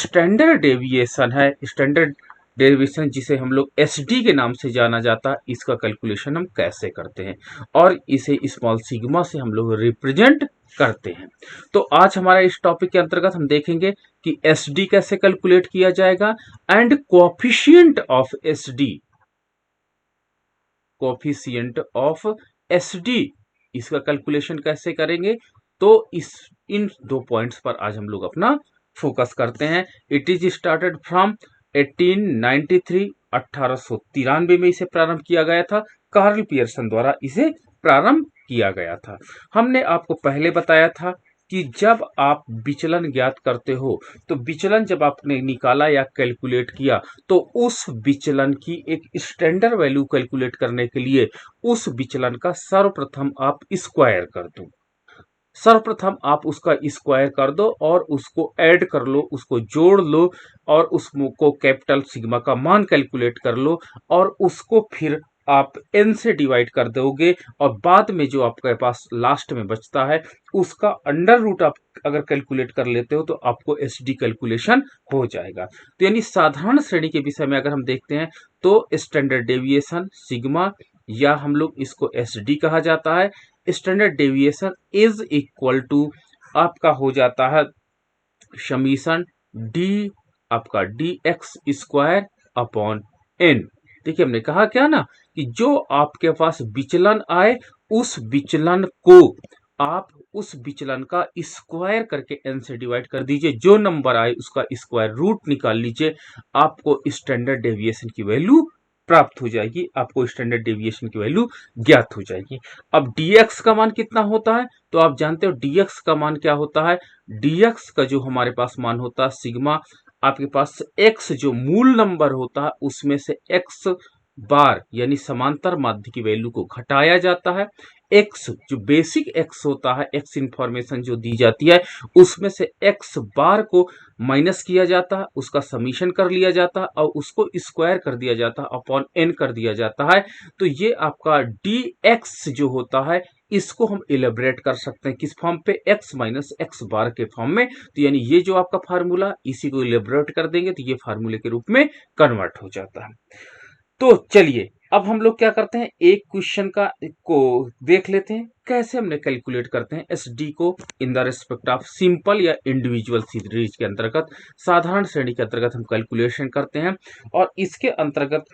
Standard deviation है, standard deviation जिसे हम लोग एसडी के नाम से जाना जाता है, इसका कैलकुलेशन हम कैसे करते हैं और इसे स्मॉल सिग्मा से हम लोग रिप्रेजेंट करते हैं। तो आज हमारा इस टॉपिक के अंतर्गत हम देखेंगे कि एसडी कैसे कैलकुलेट किया जाएगा and coefficient of SD, coefficient of SD इसका कैलकुलेशन कैसे करेंगे। तो इन 2 पॉइंट्स पर आज हम लोग अपना फोकस करते हैं। इट इज स्टार्टेड फ्रॉम 1893, 1893 में इसे प्रारंभ किया गया था। कार्ल पियर्सन द्वारा इसे प्रारंभ किया गया था। हमने आपको पहले बताया था कि जब आप विचलन ज्ञात करते हो तो विचलन जब आपने निकाला या कैलकुलेट किया तो उस विचलन की एक स्टैंडर्ड वैल्यू कैलकुलेट करने के लिए उस विचलन का सर्वप्रथम आप स्क्वायर कर दो। सर्वप्रथम आप उसका स्क्वायर कर दो और उसको ऐड कर लो, उसको जोड़ लो और उसको कैपिटल सिग्मा का मान कैलकुलेट कर लो और उसको फिर आप n से डिवाइड कर दोगे और बाद में जो आपके पास लास्ट में बचता है उसका अंडर रूट आप अगर कैलकुलेट कर लेते हो तो आपको एसडी कैलकुलेशन हो जाएगा। तो यानी साधारण श्रेणी के विषय में अगर हम देखते हैं तो स्टैंडर्ड डेविएशन सिग्मा या हम लोग इसको एसडी कहा जाता है। Standard deviation is equal to आपका हो जाता है समीशन डी आपका D X square upon N. देखिए हमने कहा क्या ना कि जो आपके पास विचलन आए उस विचलन को आप उस विचलन का स्क्वायर करके n से डिवाइड कर दीजिए, जो नंबर आए उसका स्क्वायर रूट निकाल लीजिए, आपको स्टैंडर्ड डेविएशन की वैल्यू प्राप्त हो जाएगी, आपको स्टैंडर्ड डेविएशन की वैल्यू ज्ञात हो जाएगी। अब dx का मान कितना होता है तो आप जानते हो dx का मान क्या होता है। dx का जो हमारे पास मान होता है सिग्मा, आपके पास x जो मूल नंबर होता है उसमें से x बार यानी समांतर माध्य की वैल्यू को घटाया जाता है। x जो बेसिक x होता है, x इंफॉर्मेशन जो दी जाती है उसमें से x बार को माइनस किया जाता है, उसका समीशन कर लिया जाता है और उसको स्क्वायर कर दिया जाता है, अपॉन n कर दिया जाता है। तो ये आपका dx जो होता है इसको हम इलेबरेट कर सकते हैं किस फॉर्म पे, x माइनस एक्स बार के फॉर्म में। तो यानी ये जो आपका फार्मूला इसी को इलेबरेट कर देंगे तो ये फार्मूले के रूप में कन्वर्ट हो जाता है। तो चलिए अब हम लोग क्या करते हैं, एक क्वेश्चन को देख लेते हैं कैसे हमने कैलकुलेट करते हैं एसडी को in the respect of simple या इंडिविजुअल सीरीज के अंतर्गत, साधारण श्रेणी के अंतर्गत हम कैलकुलेशन करते हैं। और इसके अंतर्गत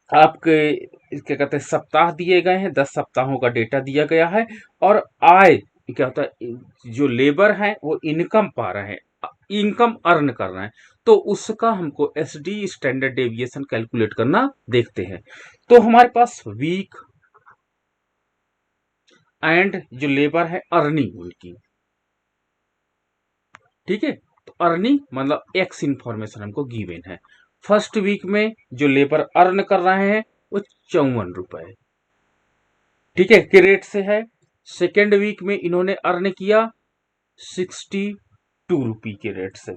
आपके क्या कहते हैं सप्ताह दिए गए हैं, 10 सप्ताहों का डेटा दिया गया है और आय क्या होता है, जो लेबर है वो इनकम पा रहे हैं, इनकम अर्न कर रहे हैं, तो उसका हमको एसडी स्टैंडर्ड डेविएशन कैलकुलेट करना देखते हैं। तो हमारे पास वीक एंड जो लेबर है अर्निंग उनकी, ठीक है। तो अर्निंग मतलब एक्स इंफॉर्मेशन हमको गिवन है। फर्स्ट वीक में जो लेबर अर्न कर रहे हैं वो 54 रुपए, ठीक है, के रेट से है। सेकेंड वीक में इन्होंने अर्न किया 62 रुपी के रेट से।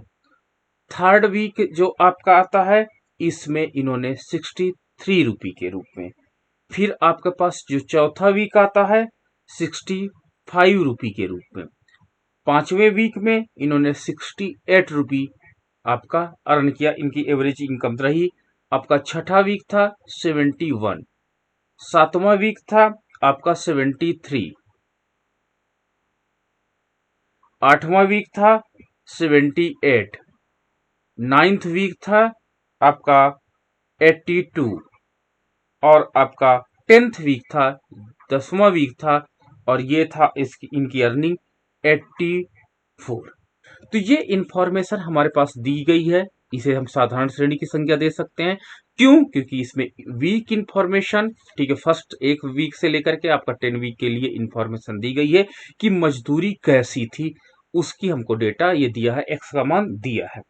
थर्ड वीक जो आपका आता है इसमें इन्होंने 63 रुपी के रूप में। फिर आपके पास जो चौथा वीक आता है 65 रुपी के रूप में। पांचवें वीक में इन्होंने 68 रुपी आपका अर्न किया, इनकी एवरेज इनकम रही। आपका छठा वीक था 71, सातवां वीक था आपका 73, आठवां वीक था 78, नाइन्थ वीक था आपका 82 और आपका 10th वीक था 10वां वीक था और ये था इनकी अर्निंग 84। तो ये इंफॉर्मेशन हमारे पास दी गई है, इसे हम साधारण श्रेणी की संज्ञा दे सकते हैं। क्यों? क्योंकि इसमें वीक इंफॉर्मेशन, ठीक है, फर्स्ट एक वीक से लेकर के आपका 10 वीक के लिए इंफॉर्मेशन दी गई है कि मजदूरी कैसी थी, उसकी हमको डेटा ये दिया है, एक्स का मान दिया है।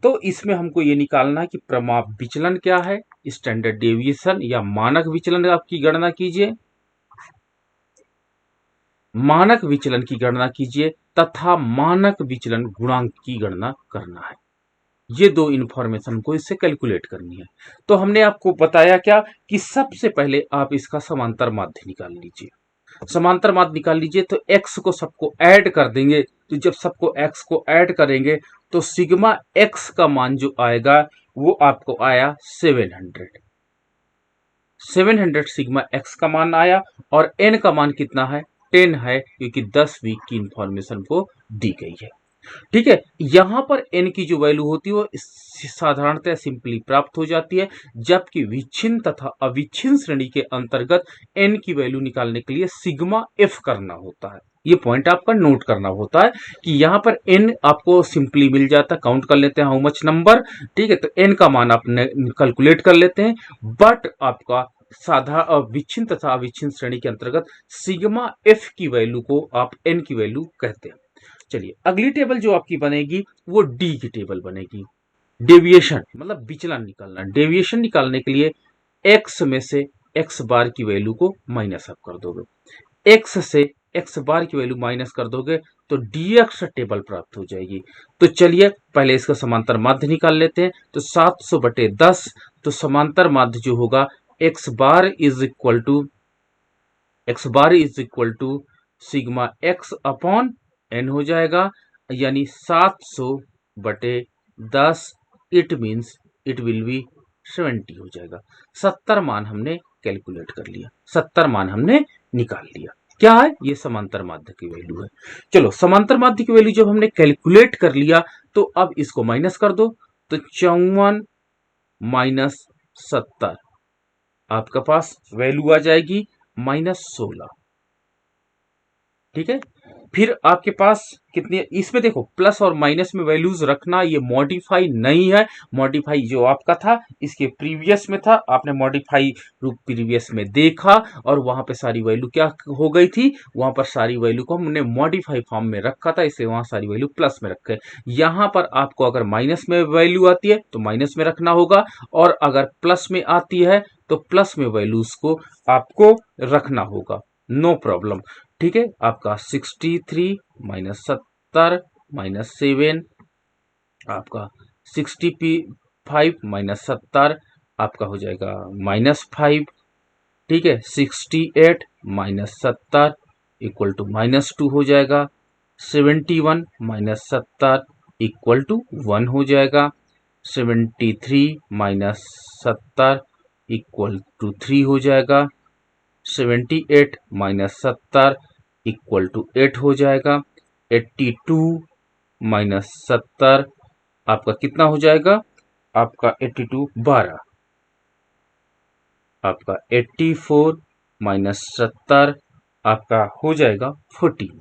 तो इसमें हमको ये निकालना है कि प्रमाप विचलन क्या है, स्टैंडर्ड डेविएशन या मानक विचलन आपकी गणना कीजिए, मानक विचलन की गणना कीजिए तथा मानक विचलन गुणांक की गणना करना है। ये दो इंफॉर्मेशन को इससे कैलकुलेट करनी है। तो हमने आपको बताया क्या कि सबसे पहले आप इसका समांतर माध्य निकाल लीजिए। समांतर माध्य निकाल लीजिए तो x को सबको ऐड कर देंगे, तो जब सबको x को ऐड करेंगे तो सिग्मा एक्स का मान जो आएगा वो आपको आया 700 सिग्मा एक्स का मान आया, और एन का मान कितना है 10 है, क्योंकि 10 वीक की इंफॉर्मेशन को दी गई है। ठीक है, यहां पर n की जो वैल्यू होती है वो साधारणतः सिंपली प्राप्त हो जाती है, जबकि विच्छिन्न तथा अविच्छिन्न श्रेणी के अंतर्गत n की वैल्यू निकालने के लिए सिग्मा f करना होता है। ये पॉइंट आपका नोट करना होता है कि यहां पर n आपको सिंपली मिल जाता है, काउंट कर लेते हैं हाउ मच नंबर। ठीक है, तो n का मान आप कैलकुलेट कर लेते हैं, बट आपका विच्छिन्न तथा अविच्छिन्न श्रेणी के अंतर्गत सिग्मा f की वैल्यू को आप n की वैल्यू कहते हैं। चलिए, अगली टेबल जो आपकी बनेगी वो डी की टेबल बनेगी। डेविएशन मतलब विचलन निकालना। डेविएशन निकालने के लिए एक्स में से एक्स बार की वैल्यू को माइनस आप कर दोगे, एक्स से एक्स बार की वैल्यू माइनस कर दोगे तो डीएक्स टेबल प्राप्त हो जाएगी। तो चलिए पहले इसका समांतर माध्य निकाल लेते हैं। तो 700/10, तो समांतर माध्य जो होगा X bar is equal to sigma X upon N हो जाएगा, यानी 700/10, it means it will be 70 हो जाएगा। 70 मान हमने कैलकुलेट कर लिया, 70 मान हमने निकाल लिया। क्या है ये? समांतर माध्य की वैल्यू है। चलो, समांतर माध्य की वैल्यू जब हमने कैलकुलेट कर लिया तो अब इसको माइनस कर दो, तो 54 माइनस 70 आपका पास वैल्यू आ जाएगी -16। ठीक है, फिर आपके पास कितनी, इसमें देखो प्लस और माइनस में वैल्यूज रखना ये मॉडिफाई नहीं है। मॉडिफाई जो आपका था इसके प्रीवियस में था, आपने मॉडिफाई रूप प्रीवियस में देखा और वहां पे सारी वैल्यू क्या हो गई थी, वहां पर सारी वैल्यू को हमने मॉडिफाई फॉर्म में रखा था, इसलिए वहां सारी वैल्यू प्लस में रखे। यहां पर आपको अगर माइनस में वैल्यू आती है तो माइनस में रखना होगा, और अगर प्लस में आती है तो प्लस में वैल्यूज को आपको रखना होगा, नो प्रॉब्लम। ठीक है, आपका 63 माइनस 70 माइनस 7, आपका 65 माइनस 70 आपका हो जाएगा -5। ठीक है, 68 माइनस 70 इक्वल टू -2 हो जाएगा। 71 माइनस 70 इक्वल टू 1 हो जाएगा। 73 माइनस 70 इक्वल टू 3 हो जाएगा। 78 माइनस 70 इक्वल टू 8 हो जाएगा। 82 माइनस 70 आपका कितना हो जाएगा? आपका 82 12, आपका 84 माइनस 70 आपका हो जाएगा 14।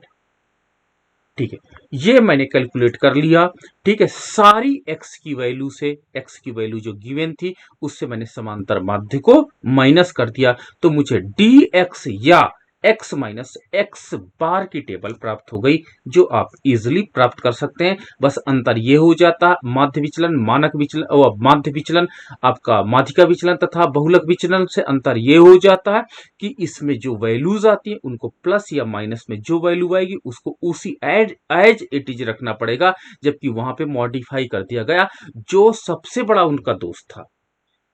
ठीक है, ये मैंने कैलकुलेट कर लिया। ठीक है, सारी x की वैल्यू से, x की वैल्यू जो गिवन थी उससे मैंने समांतर माध्य को माइनस कर दिया, तो मुझे dx या x माइनस एक्स बार की टेबल प्राप्त हो गई, जो आप इजिली प्राप्त कर सकते हैं। बस अंतर ये हो जाता, माध्य विचलन, मानक विचलन और माध्य विचलन, आपका माध्यिका विचलन तथा बहुलक विचलन से अंतर ये हो जाता है कि इसमें जो वैल्यूज आती है उनको प्लस या माइनस में जो वैल्यू आएगी उसको उसी एज इट इज रखना पड़ेगा, जबकि वहां पे मॉडिफाई कर दिया गया। जो सबसे बड़ा उनका दोस्त था,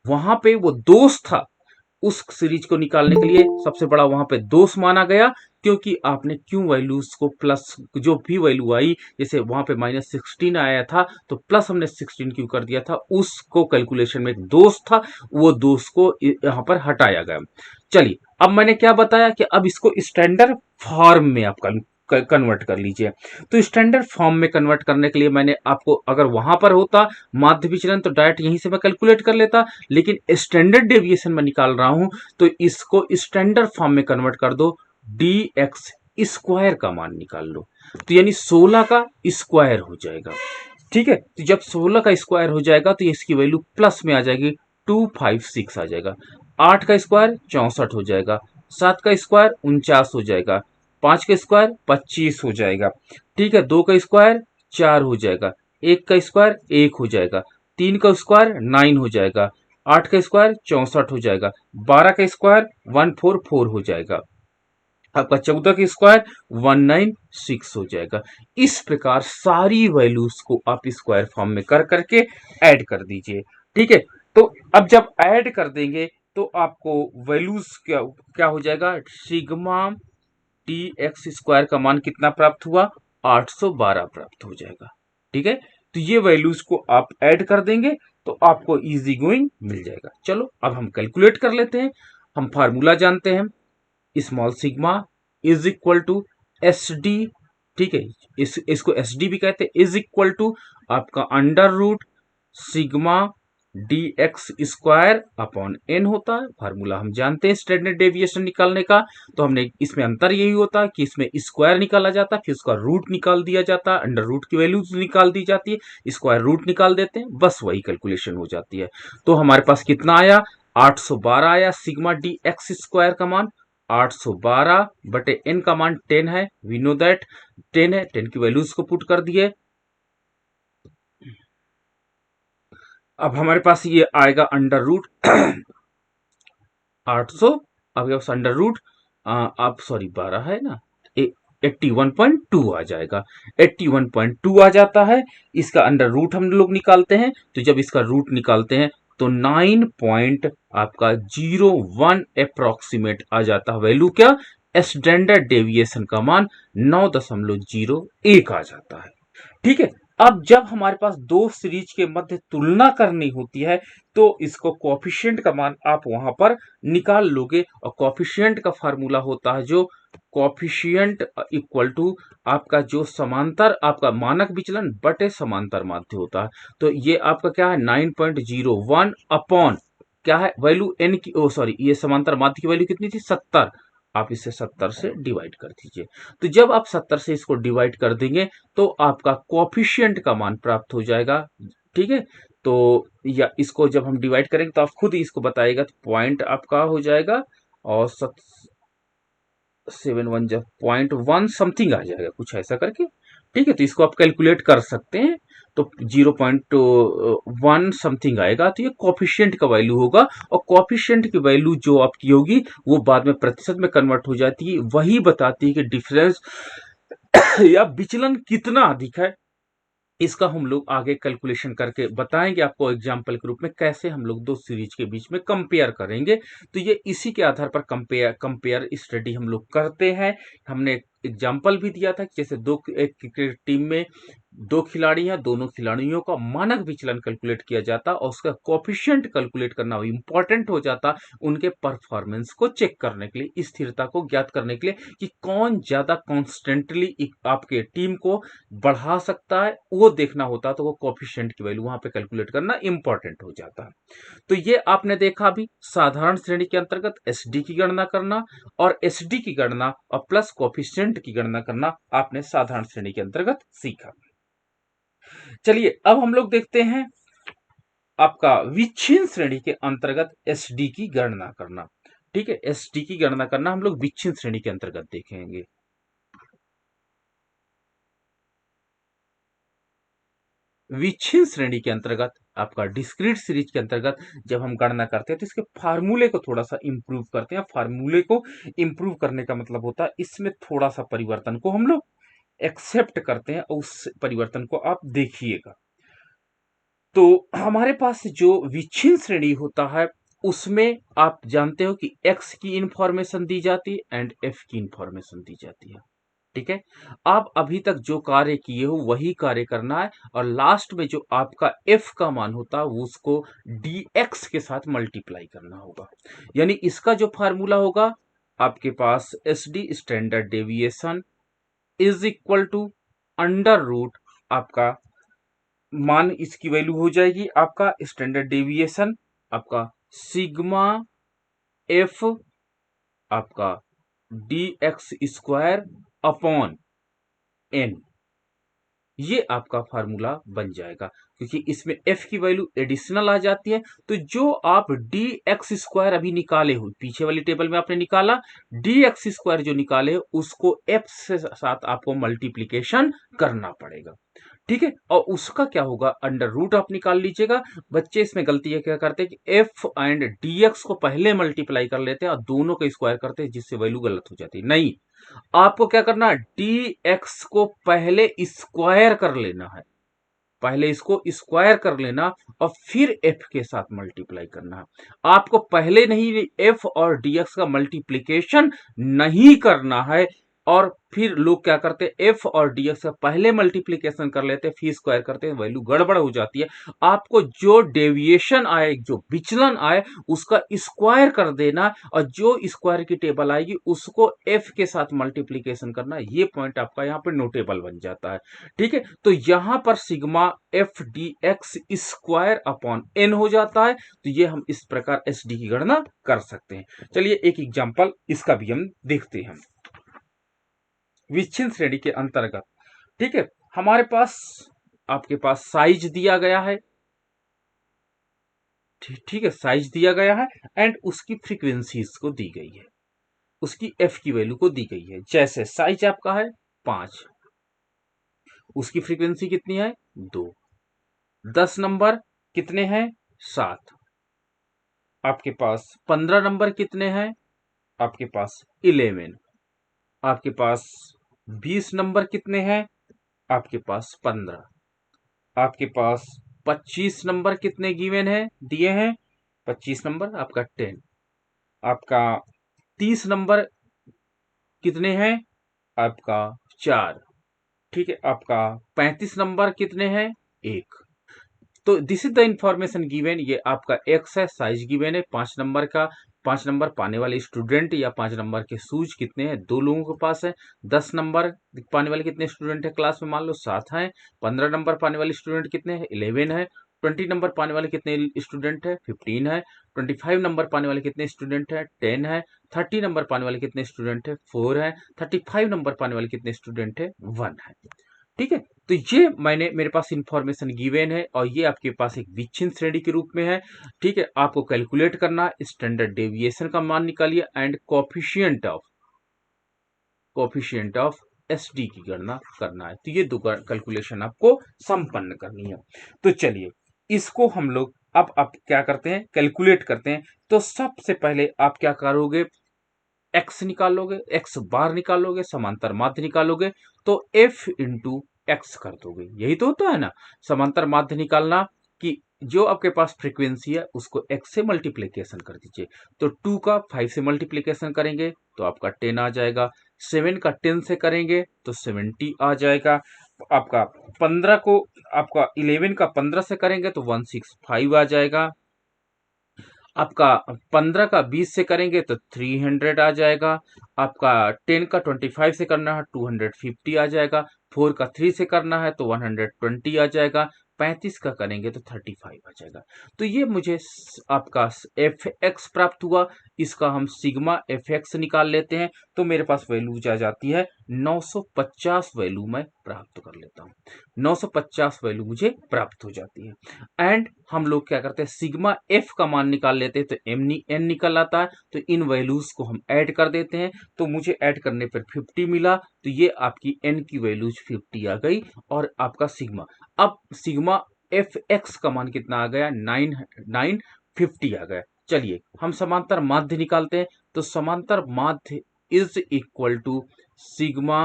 वहां पे वो दोस्त था, उस सीरीज को निकालने के लिए सबसे बड़ा वहां पे दोष माना गया, क्योंकि आपने क्यों वैल्यूज को प्लस, जो भी वैल्यू आई, जैसे वहां पे -16 आया था तो प्लस हमने 16 क्यों कर दिया था, उसको कैलकुलेशन में एक दोष था, वो दोष को यहां पर हटाया गया। चलिए, अब मैंने क्या बताया कि अब इसको स्टैंडर्ड फॉर्म में आपका कन्वर्ट कर लीजिए। तो स्टैंडर्ड फॉर्म में कन्वर्ट करने के लिए मैंने आपको, अगर वहां पर होता माध्य विचलन तो डायरेक्ट यहीं से मैं कैलकुलेट कर लेता, लेकिन स्टैंडर्ड डेविएशन में निकाल रहा हूं तो इसको स्टैंडर्ड फॉर्म में कन्वर्ट कर दो, dx स्क्वायर का मान निकाल लो, तो यानी 16 का स्क्वायर हो जाएगा। ठीक है, तो जब 16 का स्क्वायर हो जाएगा तो इसकी वैल्यू प्लस में आ जाएगी, 256 आ जाएगा। 8 का स्क्वायर 64 हो जाएगा। 7 का स्क्वायर 49 हो जाएगा। 5 का स्क्वायर 25 हो जाएगा। ठीक है, 2 का स्क्वायर 4 हो जाएगा। 1 का स्क्वायर 1 हो जाएगा। 3 का स्क्वायर 9 हो जाएगा। 8 का स्क्वायर 64 हो जाएगा। 12 का स्क्वायर 144 हो जाएगा। आपका 14 का स्क्वायर 196 हो जाएगा। इस प्रकार सारी वैल्यूज को आप स्क्वायर फॉर्म में कर करके ऐड कर दीजिए। ठीक है, तो अब जब ऐड कर देंगे तो आपको वैल्यूज क्या क्या हो जाएगा? सिग्मा टी एक्स स्क्वायर का मान कितना प्राप्त हुआ? 812 प्राप्त हो जाएगा। ठीक है, तो ये वैल्यूज को आप ऐड कर देंगे तो आपको इजी गोइंग मिल जाएगा। चलो अब हम कैलकुलेट कर लेते हैं। हम फार्मूला जानते हैं, small sigma is equal to S D, ठीक है, इसको एस डी भी कहते हैं, इज इक्वल टू आपका under root sigma D X square upon N होता है। फार्मूला हम जानते हैं स्टैंडर्ड डेविएशन निकालने का, तो हमने इसमें अंतर यही होता है कि इसमें स्क्वायर निकाला जाता है, फिर उसका रूट निकाल दिया जाता है, अंडर रूट की वैल्यू निकाल दी जाती है, स्क्वायर रूट निकाल देते हैं, बस वही कैलकुलेशन हो जाती है। तो हमारे पास कितना आया, 812 आया। सिग्मा डी एक्स स्क्वायर का मान 812 बटे एन का मान 10 है, वी नो दैट 10 है, 10 की वैल्यूज को पुट कर दिए। अब हमारे पास ये आएगा अंडर रूट 800, अब ये अंडर रूट आप सॉरी 12 है ना, 81.2 आ जाएगा, 81.2 आ जाता है। इसका अंडर रूट हम लोग निकालते हैं, तो जब इसका रूट निकालते हैं तो 9 पॉइंट आपका 01 अप्रोक्सीमेट आ जाता है वैल्यू, क्या स्टैंडर्ड डेविएशन का मान 9.01 आ जाता है। ठीक है, अब जब हमारे पास दो सीरीज के मध्य तुलना करनी होती है तो इसको कोएफिशिएंट का मान आप वहां पर निकाल लोगे, और कोएफिशिएंट का फार्मूला होता है जो कोएफिशिएंट इक्वल टू आपका जो समांतर आपका मानक विचलन बटे समांतर माध्य होता है। तो ये आपका क्या है 9.01 अपॉन क्या है वैल्यू एन की, ओ सॉरी ये समांतर माध्य की वैल्यू कितनी थी 70, आप इसे 70 से डिवाइड कर दीजिए। तो जब आप 70 से इसको डिवाइड कर देंगे तो आपका कोएफिशिएंट का मान प्राप्त हो जाएगा। ठीक है, तो या इसको जब हम डिवाइड करेंगे तो आप खुद ही इसको बताएगा, तो पॉइंट आपका हो जाएगा और 7 जब 0.1 समथिंग आ जाएगा कुछ ऐसा करके। ठीक है, तो इसको आप कैलकुलेट कर सकते हैं, तो 0.1 समथिंग आएगा, तो ये कोएफिशिएंट का वैल्यू होगा। और कोएफिशिएंट की वैल्यू जो आपकी होगी वो बाद में प्रतिशत में कन्वर्ट हो जाती है, वही बताती है कि डिफरेंस या विचलन कितना अधिक है। इसका हम लोग आगे कैलकुलेशन करके बताएंगे आपको एग्जाम्पल के रूप में कैसे हम लोग दो सीरीज के बीच में कंपेयर करेंगे। तो ये इसी के आधार पर कंपेयर स्टडी हम लोग करते हैं। हमने एग्जाम्पल भी दिया था कि जैसे एक क्रिकेट टीम में दो खिलाड़ी हैं, दोनों खिलाड़ियों का मानक विचलन कैलकुलेट किया जाता और उसका कोएफिशिएंट कैलकुलेट करना इंपॉर्टेंट हो जाता उनके परफॉर्मेंस को चेक करने के लिए, स्थिरता को ज्ञात करने के लिए कि कौन ज्यादा कॉन्स्टेंटली आपके टीम को बढ़ा सकता है, वो देखना होता, तो वो कोएफिशिएंट की वैल्यू वहां पे कैलकुलेट करना इंपॉर्टेंट हो जाता है। तो ये आपने देखा अभी साधारण श्रेणी के अंतर्गत एसडी की गणना करना और एसडी की गणना और प्लस कोएफिशिएंट की गणना करना आपने साधारण श्रेणी के अंतर्गत सीखा। चलिए अब हम लोग देखते हैं आपका विच्छिन्न श्रेणी के अंतर्गत एसडी की गणना करना। ठीक है, एसडी की गणना करना हम लोग विच्छिन्न श्रेणी के अंतर्गत देखेंगे। विच्छिन्न श्रेणी के अंतर्गत आपका डिस्क्रीट सीरीज के अंतर्गत जब हम गणना करते हैं तो इसके फार्मूले को थोड़ा सा इंप्रूव करते हैं। फार्मूले को इंप्रूव करने का मतलब होता है इसमें थोड़ा सा परिवर्तन को हम लोग एक्सेप्ट करते हैं, और उस परिवर्तन को आप देखिएगा। तो हमारे पास जो विच्छिन्न श्रेणी होता है उसमें आप जानते हो कि x की इंफॉर्मेशन दी जाती है एंड f की इंफॉर्मेशन दी जाती है। ठीक है, आप अभी तक जो कार्य किए हो वही कार्य करना है, और लास्ट में जो आपका f का मान होता है वो उसको dx के साथ मल्टीप्लाई करना होगा। यानी इसका जो फार्मूला होगा आपके पास S D standard deviation is equal to under root आपका मान, इसकी वैल्यू हो जाएगी आपका स्टैंडर्ड डेविएशन आपका सिग्मा एफ आपका D X square upon N, ये आपका फार्मूला बन जाएगा। क्योंकि इसमें f की वैल्यू एडिशनल आ जाती है, तो जो आप डी एक्स स्क्वायर अभी निकाले हो, पीछे वाली टेबल में आपने निकाला डी एक्स स्क्वायर जो निकाले हो उसको f से साथ आपको मल्टीप्लीकेशन करना पड़ेगा। ठीक है, और उसका क्या होगा अंडर रूट आप निकाल लीजिएगा। बच्चे इसमें गलती है क्या करते हैं कि f एंड dx को पहले मल्टीप्लाई कर लेते हैं और दोनों का स्क्वायर करते हैं, जिससे वैल्यू गलत हो जाती है। नहीं, आपको क्या करना है dx को पहले स्क्वायर कर लेना है, पहले इसको स्क्वायर कर लेना और फिर f के साथ मल्टीप्लाई करना है। आपको पहले नहीं f और dx का मल्टीप्लीकेशन नहीं करना है, और फिर लोग क्या करते हैं, एफ और डीएक्स का पहले मल्टीप्लीकेशन कर लेते हैं, फिर स्क्वायर करते हैं, वैल्यू गड़बड़ हो जाती है। आपको जो डेविएशन आए, जो विचलन आए, उसका स्क्वायर कर देना और जो स्क्वायर की टेबल आएगी उसको एफ के साथ मल्टीप्लीकेशन करना। ये पॉइंट आपका यहाँ पे नोटेबल बन जाता है। ठीक है, तो यहां पर sigma F D X square upon N हो जाता है। तो ये हम इस प्रकार एस डी की गणना कर सकते हैं। चलिए एक एग्जाम्पल इसका भी हम देखते हैं विच्छिन्न श्रेणी के अंतर्गत। ठीक है, हमारे पास आपके पास साइज दिया गया है। ठीक है, साइज दिया गया है एंड उसकी फ्रीक्वेंसीज को दी गई है, उसकी एफ की वैल्यू को दी गई है। जैसे साइज आपका है 5, उसकी फ्रीक्वेंसी कितनी है 2, 10 नंबर कितने हैं 7, आपके पास 15 नंबर कितने हैं, आपके पास 11, आपके पास 20 नंबर कितने हैं, आपके पास 15, आपके पास 25 नंबर कितने गिवन है दिए हैं, 25 नंबर आपका 10, आपका 30 नंबर कितने हैं, आपका 4। ठीक है, आपका 35 नंबर कितने हैं 1। तो this is the information given. ये आपका एक्स है, साइज गिवन है 5 नंबर का। 5 नंबर पाने वाले स्टूडेंट या 5 नंबर के शूज कितने हैं, 2 लोगों के पास है। 10 नंबर पाने वाले कितने स्टूडेंट है क्लास में, मान लो 7 हैं। 15 नंबर पाने वाले स्टूडेंट कितने हैं 11 है। 20 नंबर पाने वाले कितने स्टूडेंट है 15 है। 25 नंबर पाने वाले कितने स्टूडेंट है 10 है। 30 नंबर पाने वाले कितने स्टूडेंट है 4 है। 35 नंबर पाने वाले कितने स्टूडेंट है 1 है। ठीक है, तो ये मेरे पास इंफॉर्मेशन गिवन है और ये आपके पास एक विच्छिन्न श्रेणी के रूप में है। ठीक है, आपको कैलकुलेट करना है, स्टैंडर्ड डेविएशन का मान निकालिए and coefficient of S D की गणना करना है। तो ये दो कैलकुलेशन आपको संपन्न करनी है। तो चलिए इसको हम लोग अब क्या करते हैं, कैलकुलेट करते हैं। तो सबसे पहले आप क्या करोगे, एक्स निकालोगे, एक्स बार निकालोगे, समांतर माध्य निकालोगे, तो एफ इंटू एक्स कर दोगे। यही तो होता है ना, समांतर माध्य निकालना कि जो आपके पास फ्रीक्वेंसी है उसको एक्स से मल्टीप्लीकेशन कर दीजिए। तो 2 का 5 से मल्टीप्लीकेशन करेंगे तो आपका 10 आ जाएगा। 7 का 10 से करेंगे तो 70 आ जाएगा। आपका 15 को आपका 11 का 15 से करेंगे तो 165 आ जाएगा। आपका 15 का 20 से करेंगे तो 300 आ जाएगा। आपका 10 का 25 से करना है 250 आ जाएगा। 4 का 3 से करना है तो 120 आ जाएगा। 35 का करेंगे तो 35 आ जाएगा। तो ये मुझे आपका एफ एक्स प्राप्त हुआ। इसका हम सिग्मा एफ एक्स निकाल लेते हैं तो मेरे पास वैल्यू आ जाती है 950 वैल्यू मैं प्राप्त कर लेता हूँ। 950 वैल्यू मुझे प्राप्त हो जाती है। एंड हम लोग क्या करते हैं, सिग्मा एफ का मान निकाल लेते हैं तो एन निकल आता है। तो इन वैल्यूज को हम ऐड कर देते हैं तो मुझे ऐड करने पर 50 मिला। तो ये आपकी एन की वैल्यूज 50 आ गई और आपका सिग्मा, अब सिग्मा एफ एक्स का मान कितना आ गया 950 आ गया। चलिए हम समांतर माध्य निकालते हैं। तो समांतर माध्य is equal to sigma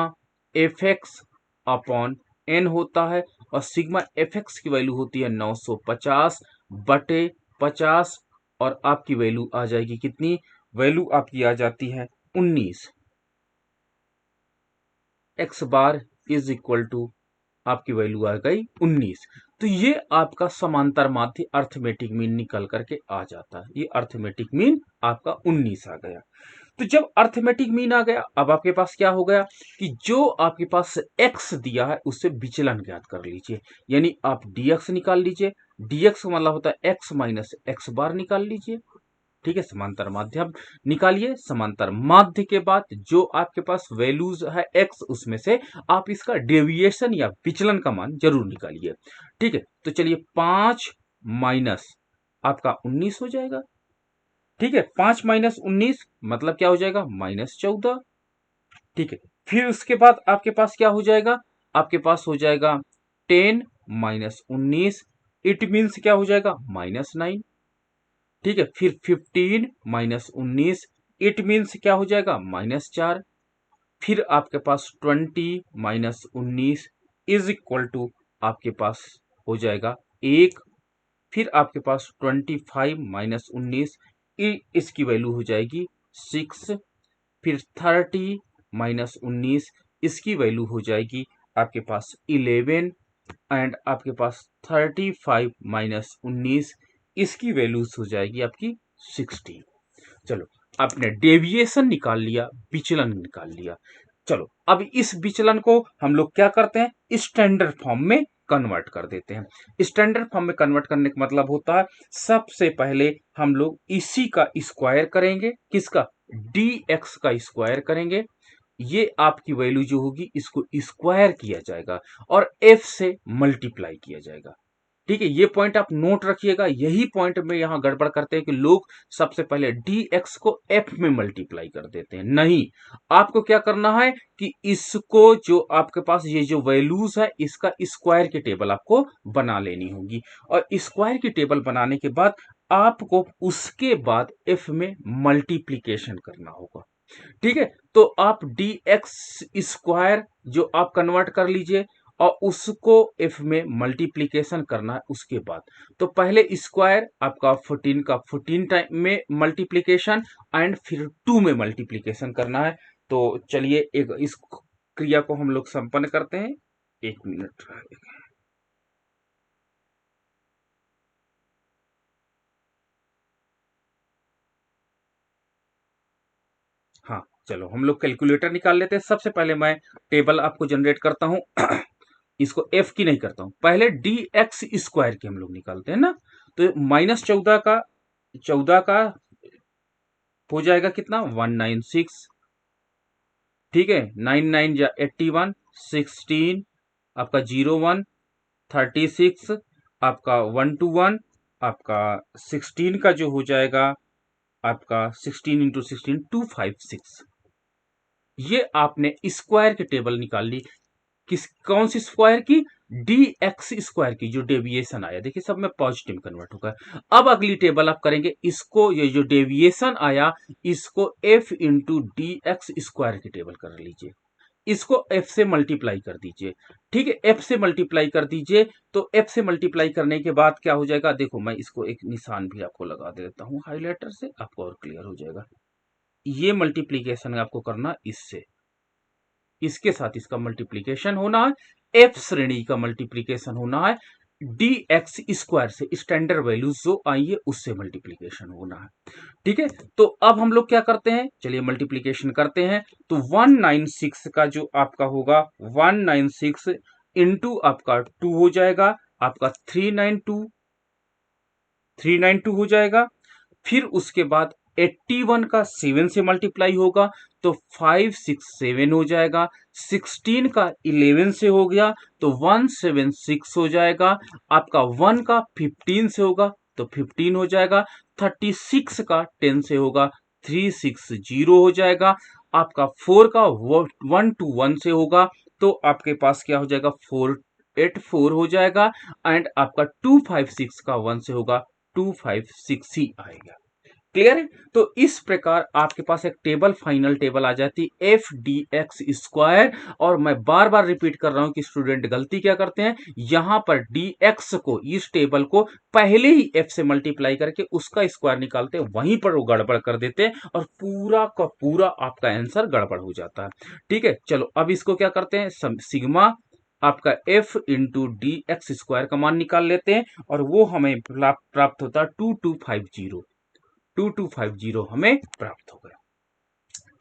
F X upon N होता है और सिग्मा एफ एक्स की वैल्यू होती है 950 बटे 50 और आपकी वैल्यू आ जाएगी कितनी, वैल्यू आपकी आ जाती है 19। X bar is equal to आपकी वैल्यू आ गई 19। तो ये आपका समांतर माध्य अर्थमेटिक मीन निकल करके आ जाता है। ये अर्थमेटिक मीन आपका 19 आ गया। तो जब अर्थमेटिक मीन आ गया, अब आपके पास क्या हो गया कि जो आपके पास x दिया है उससे विचलन ज्ञात कर लीजिए। यानी आप dx निकाल लीजिए। dx का मतलब होता है x माइनस एक्स बार निकाल लीजिए। ठीक है, समांतर माध्य निकालिए। समांतर माध्य के बाद जो आपके पास वैल्यूज है x, उसमें से आप इसका डेविएशन या विचलन का मान जरूर निकालिए। ठीक है, तो चलिए 5 माइनस आपका 19 हो जाएगा। ठीक है, 5 माइनस 19 मतलब क्या हो जाएगा -14। ठीक है, फिर उसके बाद आपके पास क्या हो जाएगा, आपके पास हो जाएगा 10 माइनस 19, इट मीन्स क्या हो जाएगा -9। ठीक है, फिर 15 माइनस 19, इट मीन्स क्या हो जाएगा -4। फिर आपके पास 20 माइनस 19 इज इक्वल टू आपके पास हो जाएगा 1। फिर आपके पास 25 माइनस 19 इसकी वैल्यू हो जाएगी 6। फिर 30 -19, इसकी वैल्यू हो जाएगी आपके पास 11 एंड आपके पास 35 -19, इसकी वैल्यूज हो जाएगी आपकी 16। चलो, आपने डेविएशन निकाल लिया, विचलन निकाल लिया। चलो, अब इस विचलन को हम लोग क्या करते हैं, स्टैंडर्ड फॉर्म में कन्वर्ट कर देते हैं। स्टैंडर्ड फॉर्म में कन्वर्ट करने का मतलब होता है सबसे पहले हम लोग इसी का स्क्वायर करेंगे, किसका, dx का स्क्वायर करेंगे। ये आपकी वैल्यू जो होगी इसको स्क्वायर किया जाएगा और f से मल्टीप्लाई किया जाएगा। ठीक है, ये पॉइंट आप नोट रखिएगा। यही पॉइंट में यहां गड़बड़ करते हैं कि लोग सबसे पहले dx को f में मल्टीप्लाई कर देते हैं। नहीं, आपको क्या करना है कि इसको जो आपके पास ये जो वैल्यूज है इसका स्क्वायर की टेबल आपको बना लेनी होगी और स्क्वायर की टेबल बनाने के बाद आपको उसके बाद f में मल्टीप्लीकेशन करना होगा। ठीक है, तो आप dx स्क्वायर जो आप कन्वर्ट कर लीजिए और उसको f में मल्टीप्लीकेशन करना है उसके बाद। तो पहले स्क्वायर आपका 14 का 14 टाइम में मल्टीप्लीकेशन एंड फिर 2 में मल्टीप्लीकेशन करना है। तो चलिए एक इस क्रिया को हम लोग संपन्न करते हैं। 1 मिनट। हाँ, चलो हम लोग कैलकुलेटर निकाल लेते हैं। सबसे पहले मैं टेबल आपको जनरेट करता हूं। इसको f की नहीं करता हूं, पहले dx स्क्वायर की हम लोग निकालते हैं ना। तो -14 का हो जाएगा कितना, 196। ठीक है, 99 या 81, 16 आपका 01, 36 आपका 121, आपका 16 का जो हो जाएगा आपका 16 इंटू 16 256। ये आपने स्क्वायर की टेबल निकाल ली। कौन सी स्क्वायर की, dx स्क्वायर की जो डेविएशन आया, देखिए सब में पॉजिटिव कन्वर्ट होगा। अब अगली टेबल आप करेंगे, इसको ये जो डेविएशन आया इसको f into D X square की टेबल कर लीजिए। इसको f से मल्टीप्लाई कर दीजिए। ठीक है, f से मल्टीप्लाई कर दीजिए। तो f से मल्टीप्लाई करने के बाद क्या हो जाएगा, देखो मैं इसको एक निशान भी आपको लगा देता हूं हाइलाइटर से, आपको और क्लियर हो जाएगा। ये मल्टीप्लीकेशन आपको करना इससे, इसके साथ इसका मल्टीप्लीकेशन होना है, f श्रेणी का मल्टीप्लीकेशन होना है, dx स्क्वायर से स्टैंडर्ड वैल्यूज जो आई है उससे मल्टीप्लीकेशन होना है। ठीक है, तो अब हम लोग क्या करते हैं, चलिए मल्टीप्लीकेशन करते हैं। तो 196 का जो आपका होगा 196 इंटू आपका 2 हो जाएगा, आपका 392 हो जाएगा। फिर उसके बाद 81 का 7 से मल्टीप्लाई होगा तो 567 हो जाएगा। 16 का 11 से हो गया तो 176 हो जाएगा। आपका 1 का 15 से होगा तो 15 हो जाएगा। 36 का 10 से होगा 360 हो जाएगा। आपका 4 का 1 to 1 से होगा तो आपके पास क्या हो जाएगा 484 हो जाएगा। एंड आपका 256 का 1 से होगा 256 ही आएगा। क्लियर है, तो इस प्रकार आपके पास एक टेबल, फाइनल टेबल आ जाती है एफ डी एक्स स्क्वायर। और मैं बार बार रिपीट कर रहा हूं कि स्टूडेंट गलती क्या करते हैं, यहां पर डी एक्स को, इस टेबल को पहले ही एफ से मल्टीप्लाई करके उसका स्क्वायर निकालते हैं, वहीं पर वो गड़बड़ कर देते हैं और पूरा का पूरा आपका आंसर गड़बड़ हो जाता है। ठीक है, चलो अब इसको क्या करते हैं, सिग्मा आपका f into D X square का मान निकाल लेते हैं और वो हमें प्राप्त होता है 2250 हमें प्राप्त हो गया।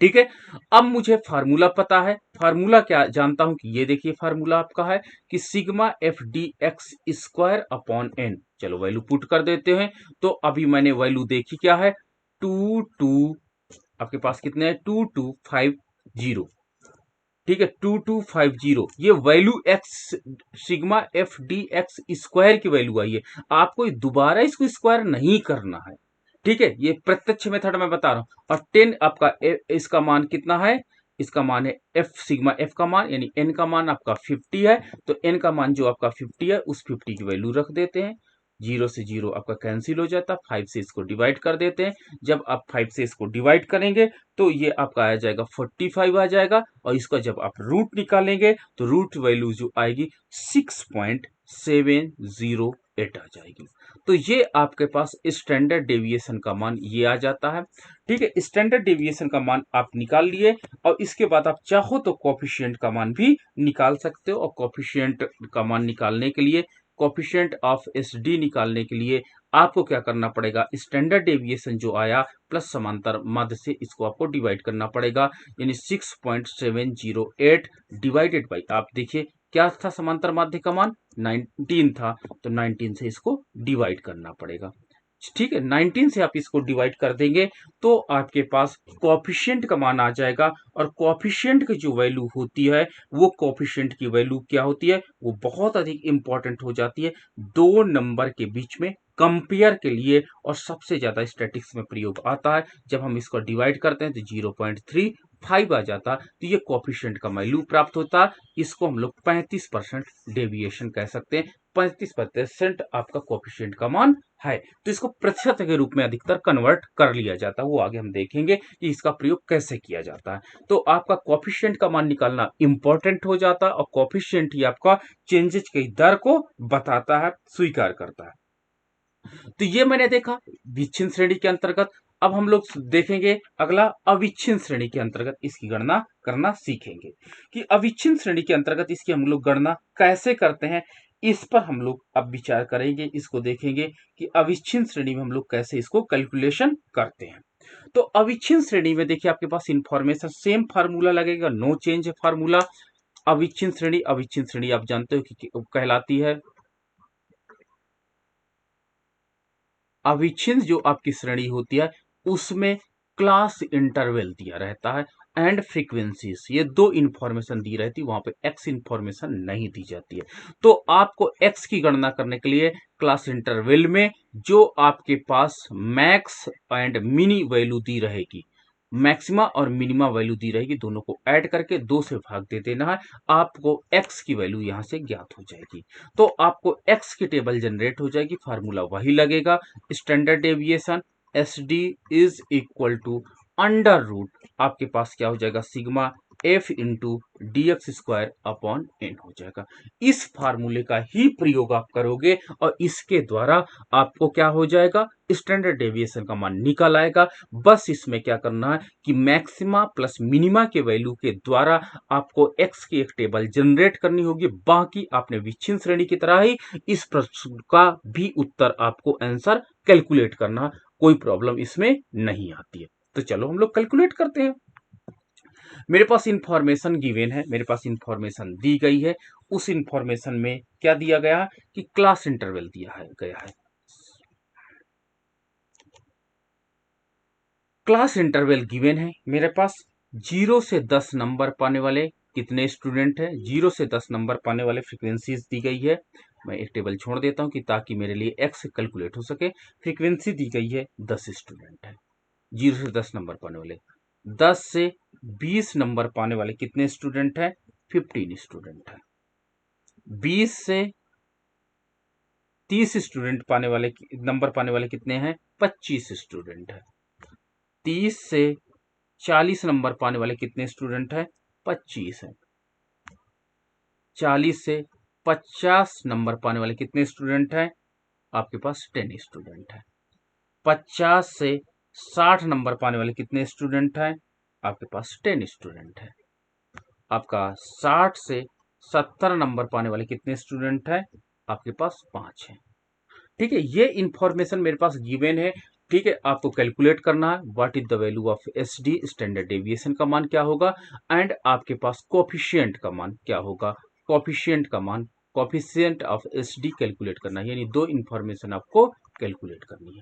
ठीक है, अब मुझे फार्मूला पता है। फार्मूला क्या जानता हूं कि ये देखिए फार्मूला आपका है कि sigma F D X square upon N. चलो वैल्यू पुट कर देते हैं। तो अभी मैंने वैल्यू देखी क्या है, 22, आपके पास कितने हैं 2250। ठीक है, 2250 ये value x sigma F D X square की वैल्यू आई है। आपको दोबारा इसको स्क्वायर नहीं करना है। ठीक है, ये प्रत्यक्ष मेथड में बता रहा हूं। और 10 आपका इसका मान कितना है, इसका मान है एफ सिग्मा एफ का मान यानी एन का मान आपका 50 है। तो एन का मान जो आपका 50 है उस 50 की वैल्यू रख देते हैं। 0 से 0 आपका कैंसिल हो जाता है, 5 से इसको डिवाइड कर देते हैं। जब आप 5 से इसको डिवाइड करेंगे तो ये आपका आ जाएगा 45 आ जाएगा। और इसका जब आप रूट निकालेंगे तो रूट वैल्यू जो आएगी 6.70 8 आ जाएगी। तो ये आपके पास स्टैंडर्ड डेविएशन का मान ये आ जाता है। ठीक है, स्टैंडर्ड डेविएशन का मान आप निकाल लिए और इसके बाद आप चाहो तो कोफिशिएंट का मान भी निकाल सकते हो। और कोफिशिएंट का मान निकालने के लिए, कोफिशिएंट ऑफ एसडी निकालने के लिए आपको क्या करना पड़ेगा, स्टैंडर्ड डेविएशन जो आया प्लस समांतर माध्य से इसको आपको डिवाइड करना पड़ेगा, यानी 6.708 डिवाइडेड बाई, आप देखिए क्या था समांतर माध्य का मान 19 था, तो 19 से इसको डिवाइड करना पड़ेगा। ठीक है, 19 से आप इसको डिवाइड कर देंगे तो आपके पास कोएफिशिएंट का मान आ जाएगा। और कोएफिशिएंट की जो वैल्यू होती है, वो कोएफिशिएंट की वैल्यू क्या होती है, वो बहुत अधिक इंपॉर्टेंट हो जाती है दो नंबर के बीच में कंपेयर के लिए। और सबसे ज्यादा स्टैटिक्स में प्रयोग आता है जब हम इसको डिवाइड करते हैं तो 0.35 आ जाता है, तो ये कोएफिशिएंट का वैल्यू प्राप्त होता है। इसको हम लोग 35% डेविएशन कह सकते हैं। 35% आपका कोएफिशिएंट का मान है, तो इसको प्रतिशत के रूप में अधिकतर कन्वर्ट कर लिया जाता है। वो आगे हम देखेंगे कि इसका प्रयोग कैसे किया जाता है। तो आपका कोएफिशिएंट का मान निकालना इंपॉर्टेंट हो जाता है और कोएफिशिएंट ही आपका चेंजेस की दर को बताता है, स्वीकार करता है। तो ये मैंने देखा विच्छिन्न श्रेणी के अंतर्गत। अब हम लोग देखेंगे अगला अविच्छिन्न श्रेणी के अंतर्गत इसकी गणना करना सीखेंगे कि अविच्छिन्न श्रेणी के अंतर्गत इसकी हम लोग गणना कैसे करते हैं। इस पर हम लोग अब विचार करेंगे, इसको देखेंगे कि अविच्छिन्न श्रेणी में हम लोग कैसे इसको कैलकुलेशन करते हैं। तो अविच्छिन्न श्रेणी में देखिए आपके पास इंफॉर्मेशन सेम फार्मूला लगेगा, नो चेंज फार्मूला। अविच्छिन्न श्रेणी आप जानते हो कि कहलाती है, अविच्छिन्न जो आपकी श्रेणी होती है उसमें क्लास इंटरवल दिया रहता है एंड फ्रीक्वेंसीज, ये दो इंफॉर्मेशन दी रहती है, वहां पे एक्स इंफॉर्मेशन नहीं दी जाती है। तो आपको एक्स की गणना करने के लिए क्लास इंटरवल में जो आपके पास मैक्स एंड मिनी वैल्यू दी रहेगी, मैक्सिमा और मिनिमा वैल्यू दी रहेगी, दोनों को ऐड करके 2 से भाग दे देना है, आपको x की वैल्यू यहां से ज्ञात हो जाएगी। तो आपको x की टेबल जनरेट हो जाएगी, फार्मूला वही लगेगा, standard deviation S D is equal to under root, आपके पास क्या हो जाएगा, sigma F into D X square upon N हो जाएगा। इस फार्मूले का ही प्रयोग आप करोगे और इसके द्वारा आपको क्या हो जाएगा, स्टैंडर्ड डेविएशन का मान निकल आएगा। बस इसमें क्या करना है कि मैक्सिमा प्लस मिनिमा के वैल्यू के द्वारा आपको एक्स की एक टेबल जनरेट करनी होगी। बाकी आपने विच्छिन्न श्रेणी की तरह ही इस प्रश्न का भी उत्तर आपको आंसर कैलकुलेट करना, कोई प्रॉब्लम इसमें नहीं आती है। तो चलो हम लोग कैलकुलेट करते हैं। मेरे पास इंफॉर्मेशन गिवन है, मेरे पास इंफॉर्मेशन दी गई है। उस इंफॉर्मेशन में क्या दिया गया है कि क्लास इंटरवल दिया है गया है। क्लास इंटरवल गिवन है मेरे पास। 0 से 10 नंबर पाने वाले कितने स्टूडेंट हैं, 0 से 10 नंबर पाने वाले फ्रीक्वेंसीज दी गई है। मैं एक टेबल छोड़ देता हूं कि ताकि मेरे लिए एक्स कैलकुलेट हो सके। फ्रीक्वेंसी दी गई है 10 स्टूडेंट है, 0 से 10 नंबर पाने वाले। 10 से 20 नंबर पाने वाले कितने स्टूडेंट हैं, 15 स्टूडेंट है। 20 से 30 स्टूडेंट पाने वाले नंबर पाने वाले कितने हैं, 25 स्टूडेंट है। 30 से 40 नंबर पाने वाले कितने स्टूडेंट हैं, 25 है। 40 से 50 नंबर पाने वाले कितने स्टूडेंट हैं, आपके पास 10 स्टूडेंट है। 50 से 60 नंबर पाने वाले कितने स्टूडेंट हैं, आपके पास 10 स्टूडेंट है। आपका 60 से 70 नंबर पाने वाले कितने स्टूडेंट हैं, आपके पास 5 है। ठीक है, ये इंफॉर्मेशन मेरे पास गिवन है। ठीक है, आपको कैलकुलेट करना है what is the value of S D, standard deviation का मान क्या होगा, एंड आपके पास कोफिशिएंट का मान क्या होगा, कोफिशिएंट का मान, coefficient of S D calculate करना है, यानी दो इंफॉर्मेशन आपको कैलकुलेट करनी है।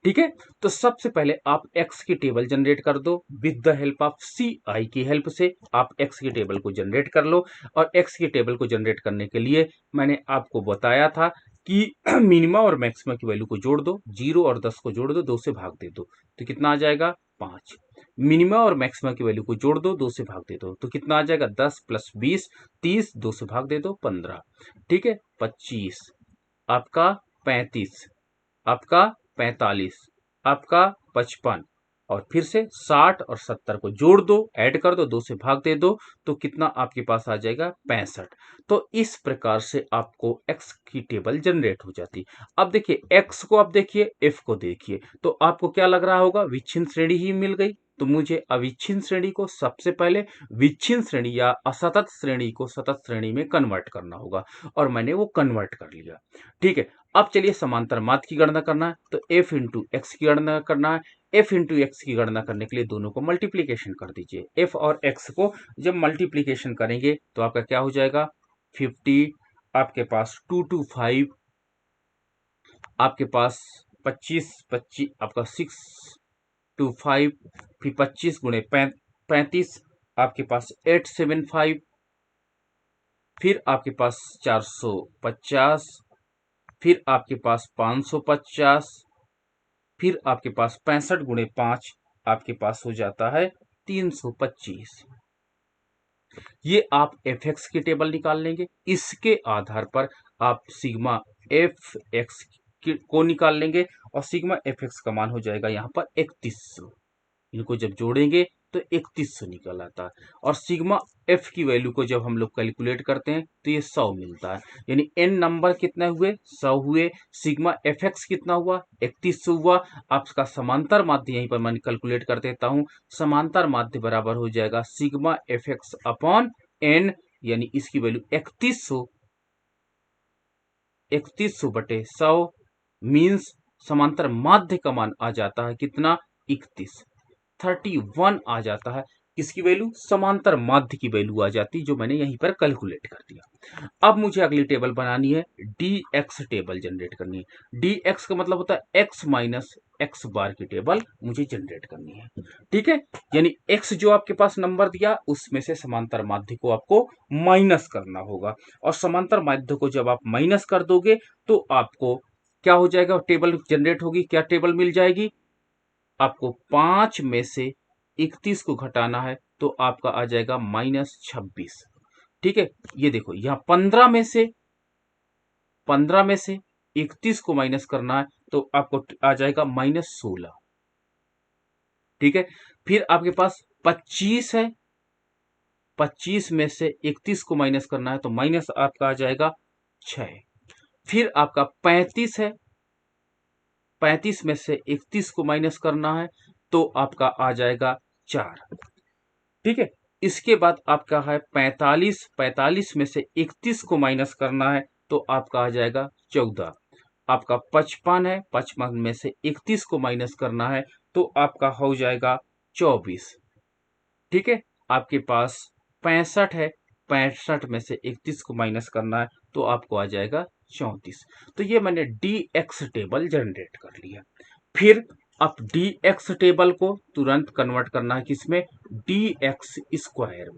ठीक है, तो सबसे पहले आप x की टेबल जनरेट कर दो विद द हेल्प ऑफ सी आई की हेल्प से आप x की टेबल को जनरेट कर लो। और x की टेबल को जनरेट करने के लिए मैंने आपको बताया था कि मिनिमा और मैक्सिमा की वैल्यू को जोड़ दो, 0 और 10 को जोड़ दो, 2 से भाग दे दो, तो कितना आ जाएगा, 5। मिनिमा और मैक्सिमा की वैल्यू को जोड़ दो, 2 से भाग दे दो, तो कितना आ जाएगा, 10 प्लस 20, 30, 2 से भाग दे दो, 15। ठीक है, 25, आपका 35, आपका 45, आपका 55, और फिर से 60 और 70 को जोड़ दो, ऐड कर दो, 2 से भाग दे दो, तो कितना आपके पास आ जाएगा 65। तो इस प्रकार से आपको x की टेबल जनरेट हो जाती। अब देखिए x को, अब देखिए f को देखिए, तो आपको क्या लग रहा होगा, विच्छिन्न श्रेणी ही मिल गई। तो मुझे अविच्छिन्न श्रेणी को सबसे पहले विच्छिन्न श्रेणी या असतत श्रेणी को सतत श्रेणी में कन्वर्ट करना होगा, और मैंने वो कन्वर्ट कर लिया। ठीक है, अब चलिए समांतर माध्य की गणना करना है, तो f इंटू एक्स की गणना करना है। f इंटू एक्स की गणना करने के लिए दोनों को मल्टीप्लीकेशन कर दीजिए। f और x को जब मल्टीप्लीकेशन करेंगे तो आपका क्या हो जाएगा, 50, आपके पास 2 to 5, आपके पास 25, 25 आपका 6 to 5, फिर 25 गुणे 35, आपके पास 875, फिर आपके पास 450, फिर आपके पास 550, फिर आपके पास 65 गुणे 5, आपके पास हो जाता है 325। ये आप एफ एक्स की टेबल निकाल लेंगे। इसके आधार पर आप सिग्मा एफ एक्स को निकाल लेंगे, और सिग्मा एफ एक्स का मान हो जाएगा यहाँ पर 3100। इनको जब जोड़ेंगे तो 3100 निकल आता है, और सिग्मा एफ की वैल्यू को जब हम लोग कैलकुलेट करते हैं तो ये 100 मिलता है। यानी एन नंबर कितने हुए, 100 हुए। सिग्मा एफ एक्स कितना हुआ, 3100 हुआ। आपका समांतर माध्य यहीं पर मैं कैलकुलेट कर देता हूं। समांतर माध्य बराबर हो जाएगा sigma F X upon N, यानी इसकी वैल्यू 3100, 3100 बटे 100 मीन्स समांतर माध्य का मान आ जाता है कितना, 31 आ जाता है। इसकी वैल्यू समांतर माध्य की वैल्यू आ जाती, जो मैंने यहीं पर कैलकुलेट कर दिया। अब मुझे अगली टेबल बनानी है, dx टेबल जनरेट करनी है। dx का मतलब होता है x माइनस एक्स बार की टेबल मुझे जनरेट करनी है। ठीक है, यानी x जो आपके पास नंबर दिया उसमें से समांतर माध्य को आपको माइनस करना होगा, और समांतर माध्य को जब आप माइनस कर दोगे तो आपको क्या हो जाएगा, टेबल जनरेट होगी। क्या टेबल मिल जाएगी आपको, 5 में से 31 को घटाना है तो आपका आ जाएगा -26। ठीक है, ये देखो यहाँ 15 में से 31 को माइनस करना है तो आपको आ जाएगा -16। ठीक है, फिर आपके पास 25 है, 25 में से 31 को माइनस करना है तो माइनस आपका आ जाएगा 6। फिर आपका 35 है, 35 में से 31 को माइनस करना है तो आपका आ जाएगा 4। ठीक है, इसके बाद आपका है 45, 45 में से 31 को माइनस करना है तो आपका आ जाएगा 14। आपका 55 है, 55 में से 31 को माइनस करना है तो आपका हो जाएगा 24। ठीक है, आपके पास 65 है, 65 में से 31 को माइनस करना है तो आपको आ जाएगा 34। तो ये मैंने dx टेबल जनरेट कर लिया। फिर अब dx टेबल को तुरंत कन्वर्ट करना है किसमें, dx स्क्वायर में।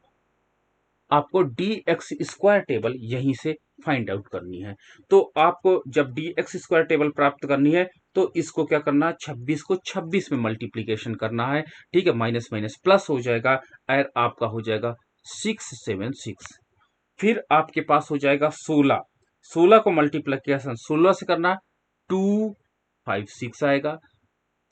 आपको dx स्क्वायर टेबल यहीं से फाइंड आउट करनी है। तो आपको जब dx स्क्वायर टेबल प्राप्त करनी है तो इसको क्या करना है, 26 को 26 में मल्टीप्लीकेशन करना है। ठीक है, माइनस माइनस प्लस हो जाएगा, और आपका हो जाएगा 676। फिर आपके पास हो जाएगा 16, 16 को मल्टीप्लीकेशन 16 से करना, 256 आएगा,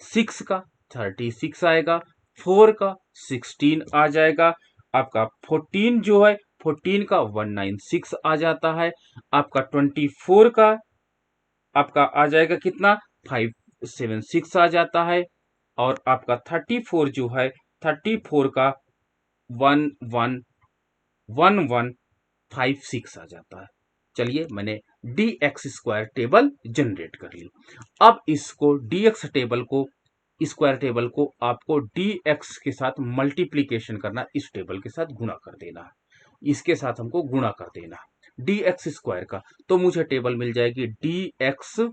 6 का 36 आएगा, 4 का 16 आ जाएगा, आपका 14 जो है 14 का 196 आ जाता है, आपका 24 का आपका आ जाएगा कितना, 576 आ जाता है, और आपका 34 जो है 34 का 1156 आ जाता है। चलिए, मैंने dx स्क्वायर टेबल जनरेट कर ली। अब इसको dx टेबल को स्क्वायर टेबल को आपको dx के साथ मल्टीप्लीकेशन करना, इस टेबल के साथ गुणा कर देना है, इसके साथ हमको गुणा कर देना है dx स्क्वायर का। तो मुझे टेबल मिल जाएगी dx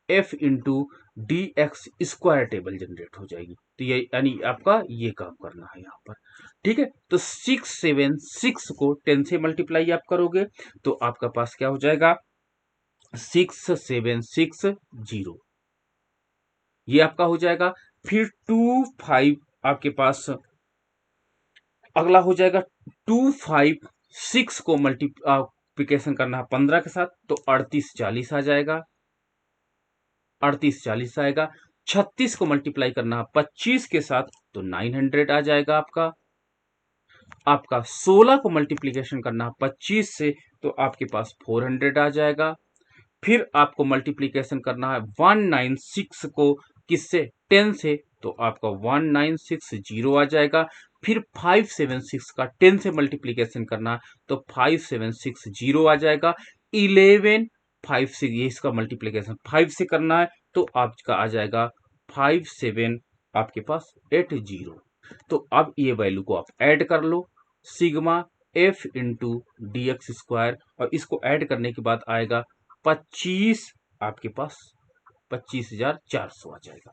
f into D X square table generate हो जाएगी। तो ये यानी आपका ये काम करना है यहाँ पर। ठीक है, तो 676 को 10 से मल्टीप्लाई आप करोगे तो आपका पास क्या हो जाएगा, 6760, ये आपका हो जाएगा। फिर 25 आपके पास अगला हो जाएगा, 256 को मल्टीप्लिकेशन करना है 15 के साथ तो 3840 आ जाएगा, 3840 आएगा। 36 को मल्टीप्लाई करना है 25 के साथ तो 900 आ जाएगा आपका। आपका 16 को मल्टीप्लीकेशन करना है 25 से तो आपके पास 400 आ जाएगा। फिर आपको मल्टीप्लीकेशन करना है 196 को किससे, 10 से, तो आपका 1960 आ जाएगा। फिर 576 का 10 से मल्टीप्लीकेशन करना है तो 5760 आ जाएगा। 11 5 से ये इसका मल्टीप्लीकेशन 5 से करना है तो आपका आ जाएगा 57 आपके पास 80। तो अब ये वैल्यू को आप ऐड कर लो, sigma F into D X square, और इसको ऐड करने के बाद आएगा 25 आपके पास 25,400 आ जाएगा।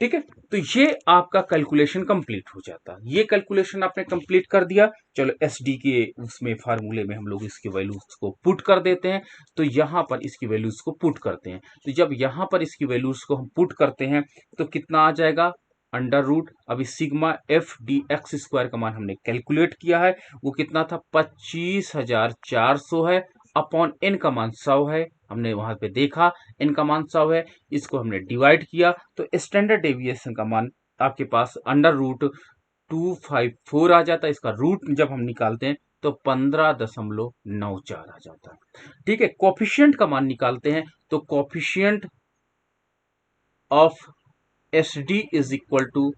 ठीक है, तो ये आपका कैलकुलेशन कंप्लीट हो जाता है। ये कैलकुलेशन आपने कंप्लीट कर दिया। चलो एसडी के उसमें फार्मूले में हम लोग इसकी वैल्यूज को पुट कर देते हैं। तो यहां पर इसकी वैल्यूज को पुट करते हैं। तो जब यहां पर इसकी वैल्यूज को हम पुट करते हैं तो कितना आ जाएगा, अंडर रूट, अभी sigma F D X square का मान हमने कैलकुलेट किया है, वो कितना था 25,400 है, अपॉन एन का मान 100 है, हमने वहां पे देखा एन का मान 100 है, इसको हमने डिवाइड किया तो स्टैंडर्ड डेविएशन का मान आपके पास अंडर रूट 254 आ जाता है। इसका रूट जब हम निकालते हैं तो 15.94 आ जाता है। ठीक है, कोफिशिएंट का मान निकालते हैं तो coefficient of S D is equal to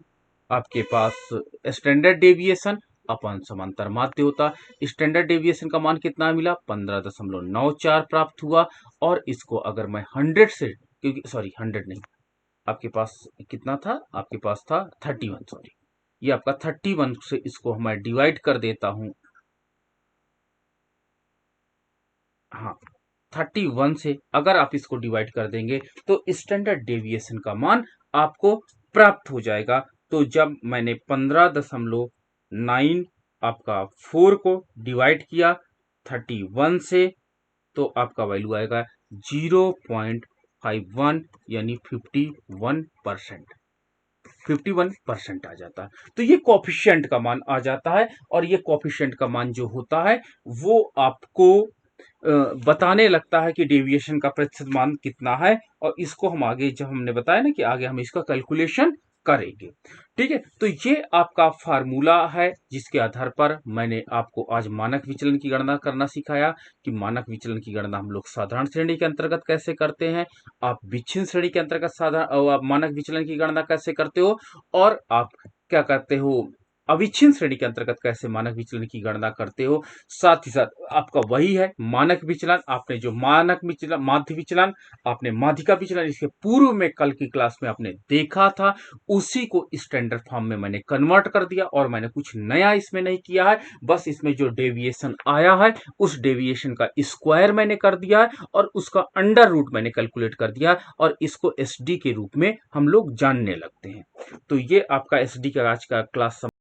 आपके पास स्टैंडर्ड डेविएशन अपन समांतर माध्य होता। स्टैंडर्ड डेविएशन का मान कितना मिला, 15.94 प्राप्त हुआ। और इसको अगर मैं 100 से, क्योंकि सॉरी 100 नहीं, आपके पास कितना था, आपके पास था 31, सॉरी ये आपका 31 से इसको मैं डिवाइड कर देता हूं। हाँ, 31 से अगर आप इसको डिवाइड कर देंगे तो स्टैंडर्ड डेविएशन का मान आपको प्राप्त हो जाएगा। तो जब मैंने 15.9 आपका 4 को डिवाइड किया 31 से तो आपका वैल्यू आएगा 0.51 यानी 51%। 51% आ जाता है। तो ये कोफिशिएंट का मान आ जाता है। और ये कोफिशिएंट का मान जो होता है वो आपको बताने लगता है कि डेविएशन का प्रतिशत मान कितना है। और इसको हम आगे, जब हमने बताया ना कि आगे हम इसका कैलकुलेशन करेंगे। ठीक है, तो ये आपका फार्मूला है जिसके आधार पर मैंने आपको आज मानक विचलन की गणना करना सिखाया कि मानक विचलन की गणना हम लोग साधारण श्रेणी के अंतर्गत कैसे करते हैं, आप विच्छिन्न श्रेणी के अंतर्गत साधारण आप मानक विचलन की गणना कैसे करते हो, और आप क्या करते हो अविच्छिन्न श्रेणी के अंतर्गत कैसे मानक विचलन की गणना करते हो। साथ ही साथ आपका वही है मानक विचलन, आपने जो मानक विचलन, माध्य विचलन, आपने माध्यिका विचलन इसके पूर्व में कल की क्लास में आपने देखा था, उसी को स्टैंडर्ड फॉर्म में मैंने कन्वर्ट कर दिया। और मैंने कुछ नया इसमें नहीं किया है, बस इसमें जो डेविएशन आया है उस डेविएशन का स्क्वायर मैंने कर दिया है और उसका अंडर रूट मैंने कैलकुलेट कर दिया है, और इसको एसडी के रूप में हम लोग जानने लगते हैं। तो ये आपका एसडी का आज का क्लास